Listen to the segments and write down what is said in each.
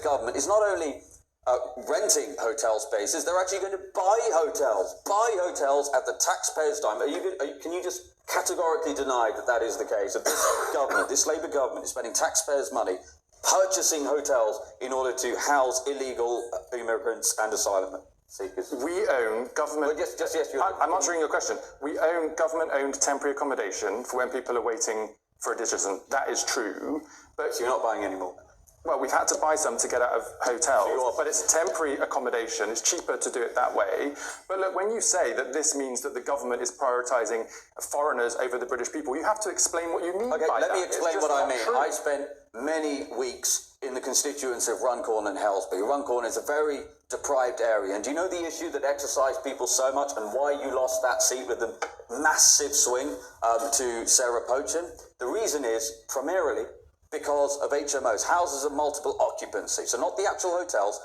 government is not only renting hotel spaces, they're actually going to buy hotels at the taxpayers' dime. Can you just categorically deny that that is the case? That this government, this Labour government, is spending taxpayers' money purchasing hotels in order to house illegal immigrants and asylum seekers? We own government... Well, yes, I'm answering your question. We own government-owned temporary accommodation for when people are waiting for a decision. That is true, but... So you're not buying any more? Well, we've had to buy some to get out of hotels, but it's temporary accommodation. It's cheaper to do it that way. But look, when you say that this means that the government is prioritising foreigners over the British people, you have to explain what you mean by that. Okay, let me explain what I mean. True. I spent many weeks in the constituents of Runcorn and Helsby. Runcorn is a very deprived area. And do you know the issue that exercised people so much and why you lost that seat with the massive swing to Sarah Pochin? The reason is primarily because of HMOs, houses of multiple occupancy. So not the actual hotels.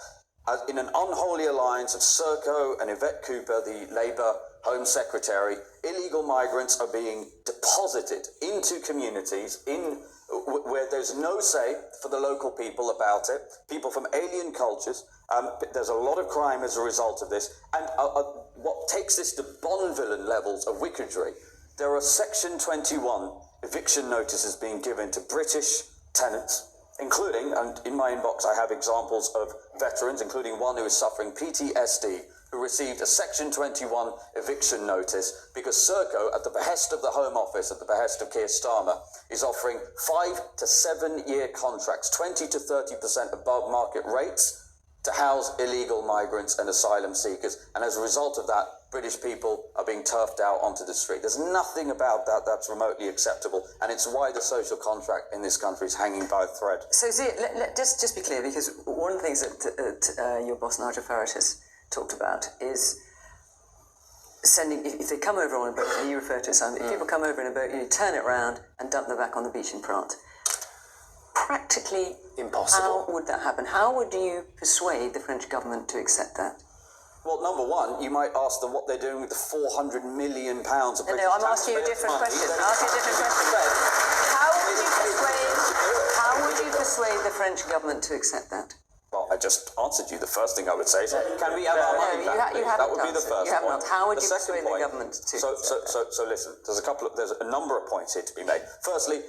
In an unholy alliance of Serco and Yvette Cooper, the Labour Home Secretary, illegal migrants are being deposited into communities where there's no say for the local people about it, people from alien cultures. There's a lot of crime as a result of this. And what takes this to Bonneville levels of wickedry, there are Section 21 eviction notices being given to British tenants, including, and in my inbox I have examples of veterans, including one who is suffering PTSD, who received a Section 21 eviction notice because Serco, at the behest of the Home Office, at the behest of Keir Starmer, is offering 5 to 7 year contracts, 20 to 30% above market rates, to house illegal migrants and asylum seekers. And as a result of that, British people are being turfed out onto the street. There's nothing about that that's remotely acceptable, and it's why the social contract in this country is hanging by a thread. So, Zia, just be clear, because one of the things that your boss, Nigel Farage, has talked about is sending, if they come over on a boat, and you refer to it, Simon, if people come over in a boat, you turn it around and dump them back on the beach in France. Practically impossible. How would that happen? How would you persuade the French government to accept that? Well, number one, you might ask them what they're doing with the £400 million of British No, I'm asking you a different question. How would you persuade the French government to accept that? Well, I just answered you. The first thing I would say is, can we have our money back? That would be the first point. How would you persuade the government to accept that? So listen, there's a number of points here to be made. Firstly,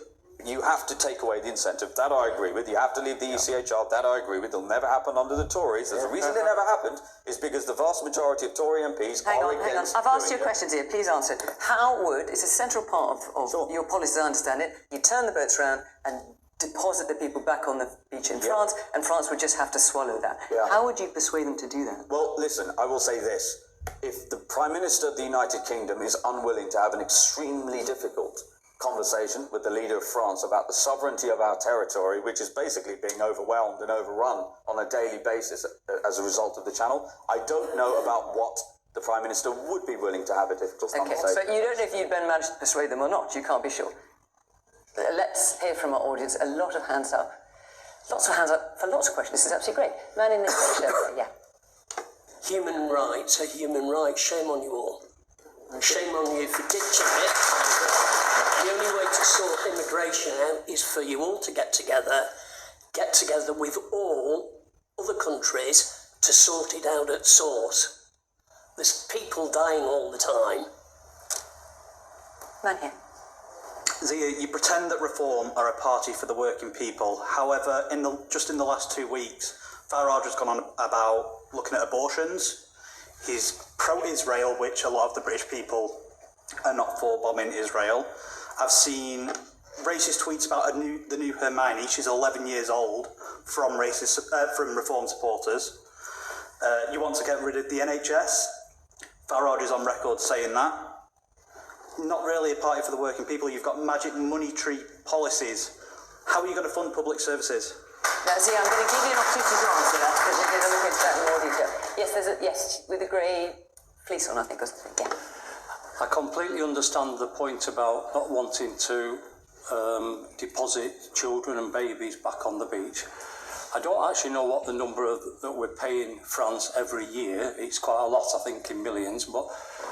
you have to take away the incentive. That I agree with. You have to leave the ECHR. That I agree with. It'll never happen under the Tories. There's a reason it never happened is because the vast majority of Tory MPs are against. I've asked you a question here. Please answer. How would, it's a central part of your policy, as I understand it, you turn the boats around and deposit the people back on the beach in France, and France would just have to swallow that. How would you persuade them to do that? Well, listen, I will say this. If the Prime Minister of the United Kingdom is unwilling to have an extremely difficult conversation with the leader of France about the sovereignty of our territory, which is basically being overwhelmed and overrun on a daily basis as a result of the Channel, I don't know about what the Prime Minister would be willing to have a difficult conversation. Okay, so you don't know if you'd managed to persuade them or not. You can't be sure. Let's hear from our audience. A lot of hands up. Lots of hands up for lots of questions. This is absolutely great. Man in the chair, yeah. Human rights are human rights. Shame on you all. Shame on you for ditching it. The only way to sort immigration out is for you all to get together with all other countries to sort it out at source. There's people dying all the time. Man here. Zia, you pretend that Reform are a party for the working people. However, just in the last 2 weeks, Farage has gone on about looking at abortions. He's pro-Israel, which a lot of the British people are not for bombing Israel. I've seen racist tweets about the new Hermione. She's 11 years old from Reform supporters. You want to get rid of the NHS? Farage is on record saying that. Not really a party for the working people. You've got magic money tree policies. How are you going to fund public services? Now, see, I'm going to give you an opportunity to answer that because we're going to look into that in more detail. Yes, yes, with a grey fleece on, I think, or something. Yeah. I completely understand the point about not wanting to deposit children and babies back on the beach. I don't actually know what the number that we're paying France every year. It's quite a lot, I think, in millions. But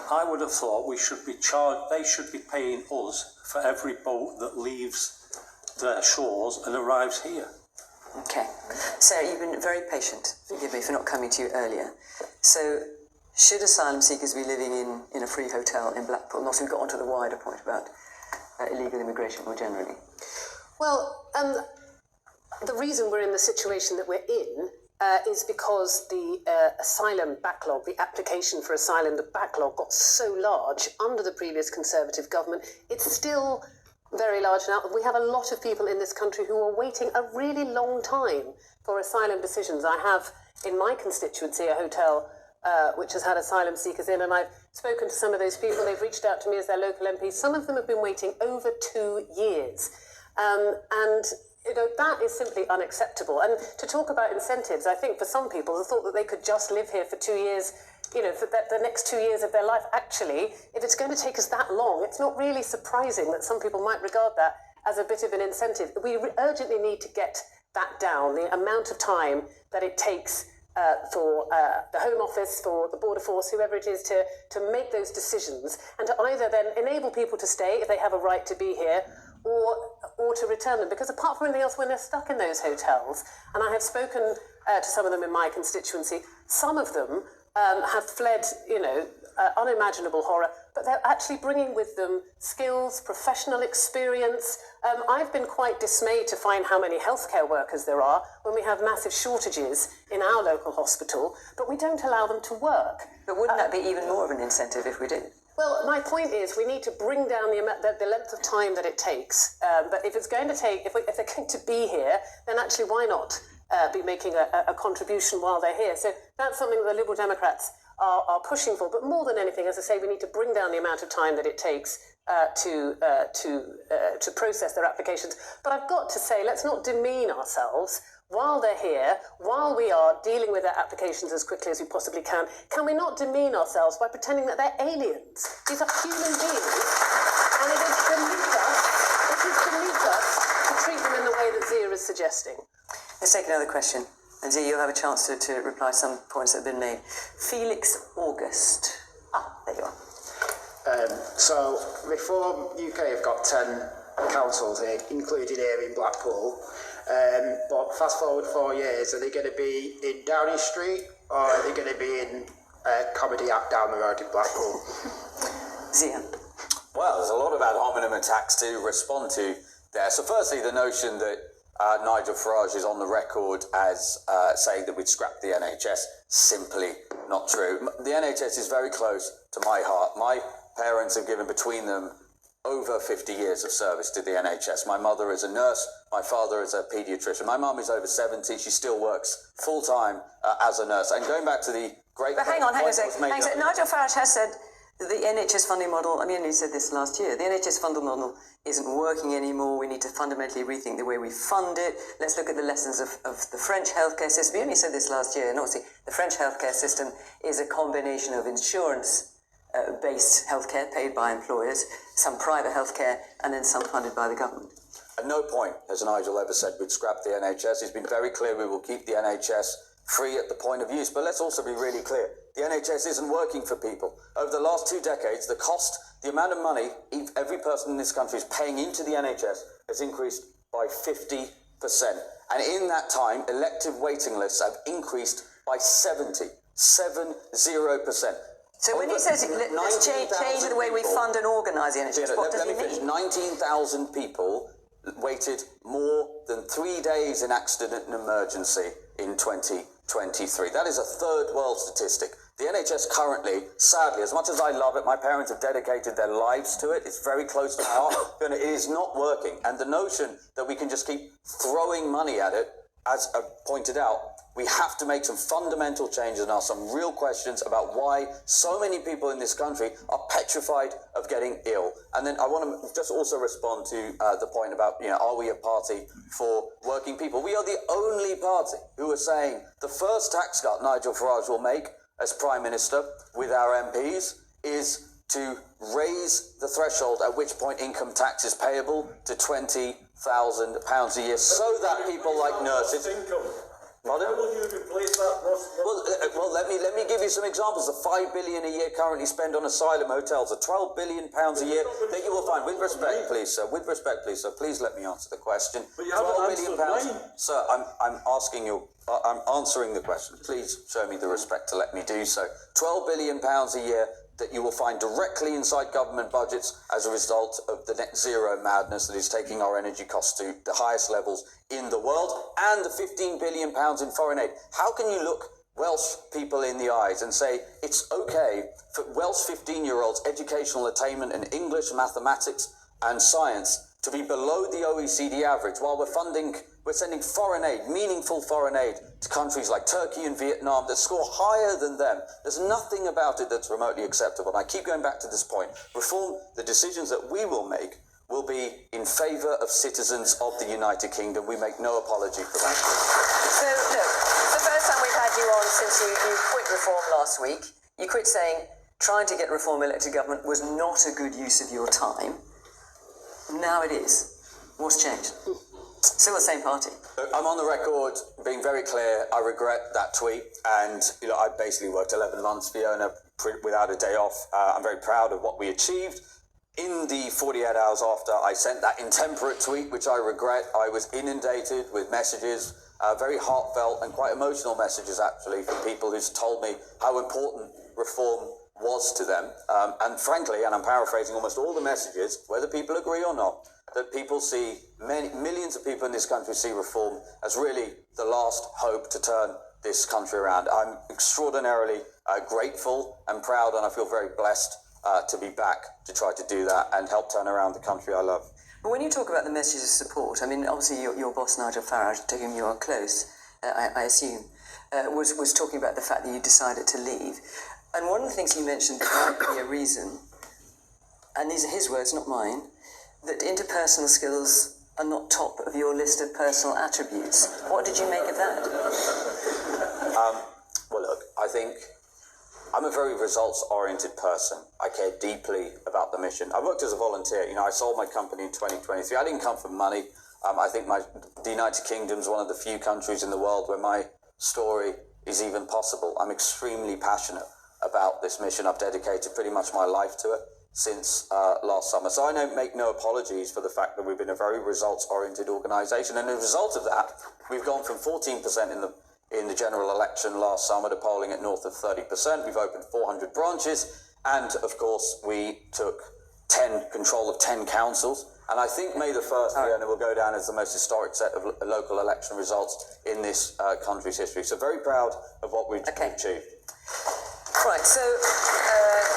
I would have thought they should be paying us for every boat that leaves their shores and arrives here. Okay. Sarah, you've been very patient. Forgive me for not coming to you earlier. So, should asylum seekers be living in a free hotel in Blackpool? Not so we've got onto the wider point about illegal immigration more generally. Well, the reason we're in the situation that we're in is because the asylum backlog, the application for asylum, the backlog got so large under the previous Conservative government. It's still very large now. We have a lot of people in this country who are waiting a really long time for asylum decisions. I have in my constituency a hotel which has had asylum seekers in, and I've spoken to some of those people. They've reached out to me as their local MPs. Some of them have been waiting over 2 years. And you know, that is simply unacceptable. And to talk about incentives, I think for some people, the thought that they could just live here for 2 years, you know, for the next 2 years of their life, actually, if it's going to take us that long, it's not really surprising that some people might regard that as a bit of an incentive. We urgently need to get that down, the amount of time that it takes for the Home Office, for the Border Force, whoever it is, to make those decisions, and to either then enable people to stay if they have a right to be here, or to return them. Because apart from anything else, when they're stuck in those hotels, and I have spoken to some of them in my constituency, some of them have fled, you know, unimaginable horror, but they're actually bringing with them skills, professional experience. I've been quite dismayed to find how many healthcare workers there are when we have massive shortages in our local hospital, but we don't allow them to work. But wouldn't that be even more of an incentive if we did? Well, my point is we need to bring down the length of time that it takes. But if it's going to take, if they're going to be here, then actually why not be making a contribution while they're here? So that's something that the Liberal Democrats are pushing for. But more than anything, as I say, we need to bring down the amount of time that it takes to process their applications. But I've got to say, let's not demean ourselves. While they're here, while we are dealing with their applications as quickly as we possibly can we not demean ourselves by pretending that they're aliens? These are human beings, and it is beneath us to treat them in the way that Zia is suggesting. Let's take another question. And Zia, you'll have a chance to reply to some points that have been made. Felix August. There you are. So, Reform UK have got 10 councils here, including here in Blackpool. But fast forward 4 years, are they going to be in Downing Street, or are they going to be in a comedy act down the road in Blackpool? Zia. Well, there's a lot of ad hominem attacks to respond to there. So firstly, the notion that Nigel Farage is on the record as saying that we'd scrap the NHS, simply not true. The NHS is very close to my heart. My parents have given between them over 50 years of service to the NHS. My mother is a nurse, my father is a paediatrician. My mum is over 70, she still works full-time as a nurse. And going back to the great... But hang on a second. Nigel Farage has said that the NHS funding model, I mean, he said this last year, the NHS funding model isn't working anymore. We need to fundamentally rethink the way we fund it. Let's look at the lessons of the French healthcare system. He only said this last year, and obviously the French healthcare system is a combination of insurance-based healthcare paid by employers, some private healthcare, and then some funded by the government. At no point has Nigel ever said we'd scrap the NHS. He's been very clear we will keep the NHS free at the point of use. But let's also be really clear. The NHS isn't working for people. Over the last 2 decades, the cost, the amount of money every person in this country is paying into the NHS has increased by 50%. And in that time, elective waiting lists have increased by 70%. So when he says let's change the way we fund and organise the NHS, what does he mean? 19,000 people waited more than 3 days in accident and emergency in 2023. That is a third world statistic. The NHS currently, sadly, as much as I love it, my parents have dedicated their lives to it. It's very close to my heart, but it is not working. And the notion that we can just keep throwing money at it, as I pointed out, we have to make some fundamental changes and ask some real questions about why so many people in this country are petrified of getting ill. And then I want to just also respond to the point about, are we a party for working people? We are the only party who are saying the first tax cut Nigel Farage will make as Prime Minister with our MPs is to raise the threshold at which point income tax is payable to £20,000 a year so that people like nurses... How will you replace Well, let me give you some examples. The $5 billion a year currently spent on asylum hotels, the £12 billion a year that you will find. With respect, please, sir. With respect, please, sir. Please let me answer the question. But you haven't £12 billion, answered mine. sir. I'm asking you. I'm answering the question. Please show me the respect to let me do so. £12 billion a year that you will find directly inside government budgets as a result of the net zero madness that is taking our energy costs to the highest levels in the world, and the £15 billion in foreign aid. How can you look Welsh people in the eyes and say it's okay for Welsh 15-year-olds' educational attainment in English, mathematics and science to be below the OECD average while we're sending foreign aid, meaningful foreign aid, to countries like Turkey and Vietnam that score higher than them? There's nothing about it that's remotely acceptable. And I keep going back to this point. Reform, the decisions that we will make will be in favour of citizens of the United Kingdom. We make no apology for that. So, look, it's the first time we've had you on since you quit Reform last week. You quit saying trying to get Reform elected government was not a good use of your time. Now it is. What's changed? Still the same party. I'm on the record being very clear. I regret that tweet, and I basically worked 11 months, Fiona, without a day off. I'm very proud of what we achieved. In the 48 hours after I sent that intemperate tweet, which I regret, I was inundated with messages, very heartfelt and quite emotional messages actually, from people who told me how important reform was to them. And frankly, and I'm paraphrasing almost all the messages, whether people agree or not, that people see, millions of people in this country see reform as really the last hope to turn this country around. I'm extraordinarily grateful and proud, and I feel very blessed to be back to try to do that and help turn around the country I love. But when you talk about the messages of support, I mean, obviously your boss Nigel Farage, to whom you are close, I assume, was talking about the fact that you decided to leave. And one of the things he mentioned might be a reason, and these are his words, not mine, that interpersonal skills are not top of your list of personal attributes. What did you make of that? Well, look, I think I'm a very results-oriented person. I care deeply about the mission. I worked as a volunteer. I sold my company in 2023. I didn't come for money. I think the United Kingdom is one of the few countries in the world where my story is even possible. I'm extremely passionate about this mission. I've dedicated pretty much my life to it since last summer. So I make no apologies for the fact that we've been a very results-oriented organisation. And as a result of that, we've gone from 14% in the general election last summer to polling at north of 30%. We've opened 400 branches. And, of course, we took control of 10 councils. And I think May the 1st, Fiona, will go down as the most historic set of local election results in this country's history. So very proud of what we've achieved. Right, so